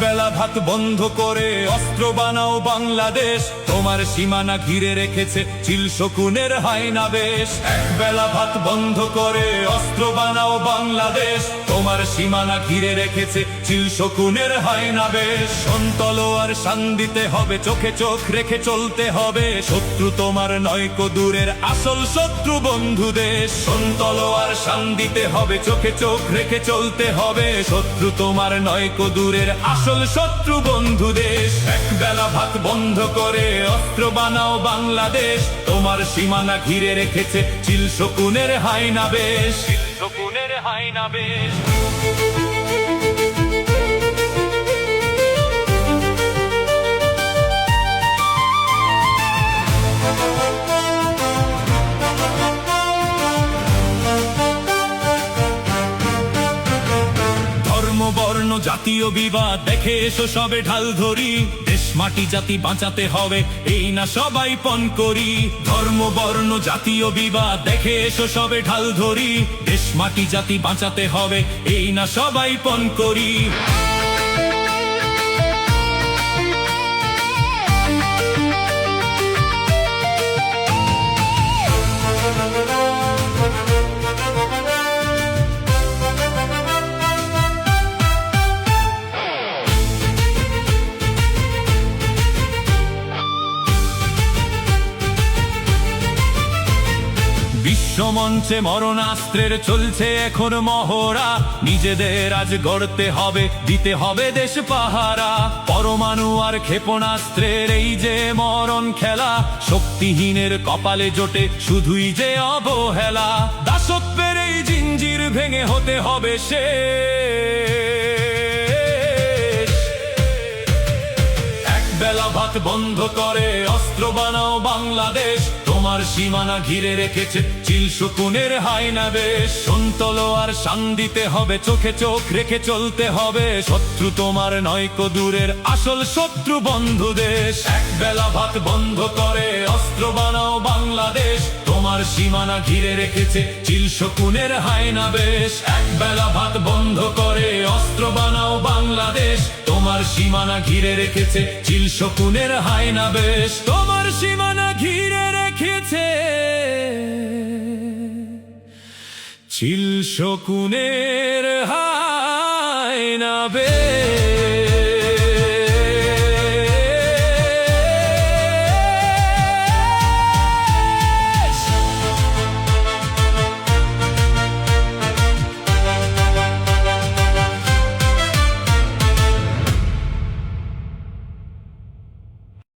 বেলা ভাত বন্ধ করে অস্ত্র বানাও বাংলাদেশ, তোমার সীমানা ঘিরে রেখেছে চিল শকুনের হায়না বেশ। এক বেলা ভাত বন্ধ করে অস্ত্র বানাও বাংলাদেশ, তোমার সীমানা ঘিরে রেখেছে চিল শকুনের হায়না বেশ। তলোয়ার শান দিতে হবে, চোখে চোখ রেখে চলতে হবে, শত্রু তোমার নয়কো দূরের আসল শত্রু বন্ধু দেশ। তলোয়ার শান দিতে হবে, চোখে চোখ রেখে চলতে হবে, শত্রু তোমার নয়কো দূরের আসল শত্রু বন্ধু দেশ। এক বেলা ভাত বন্ধ করে অস্ত্র বানাও বাংলাদেশ, তোমার সীমানা ঘিরে রেখেছে চিল শকুনের হায়না বেশ। চিল শকুনের হায়না বেশ। বর্ণ জাতীয় বিবাদ দেখে এসো সবে ঢাল ধরি, দেশ মাটি জাতি বাঁচাতে হবে এই না সবাই পণ করি। ধর্ম বর্ণ জাতীয় বিবাদ দেখে এসো সবে ঢাল ধরি, দেশ মাটি জাতি বাঁচাতে হবে এই না সবাই পণ করি। বিশ্বমঞ্চে মরণাস্ত্রের চলছে এখন মহড়া, নিজেদের আজ গড়তে হবে, দিতে হবে দেশ পাহারা। পরমাণু আর ক্ষেপণাস্ত্রের এই যে মরণ খেলা, শক্তিহীনের কপালে জোটে শুধুই যে অবহেলা। দাসত্বের এই জিঞ্জির ভেঙে হতে হবে শেষ। এক বেলা ভাত বন্ধ করে অস্ত্র বানাও বাংলাদেশ, তোমার সীমানা ঘিরে রেখেছে চিল শকুনের হায়না বেশ। তলোয়ার শান দিতে হবে, চোখে চোখ রেখে চলতে হবে, শত্রু তোমার নয়কো দূরের আসল শত্রু বন্ধু দেশ। এক বেলা ভাত বন্ধ করে অস্ত্র বানাও বাংলাদেশ, তোমার সীমানা ঘিরে রেখেছে চিল শকুনের হায়না বেশ। এক বেলা ভাত বন্ধ করে অস্ত্র বানাও বাংলাদেশ, তোমার সীমানা ঘিরে রেখেছে চিল শকুনের হায়না বেশ। তোমার সীমানা ঘিরে রেখেছে চিল শকুনের হায়না বেশ।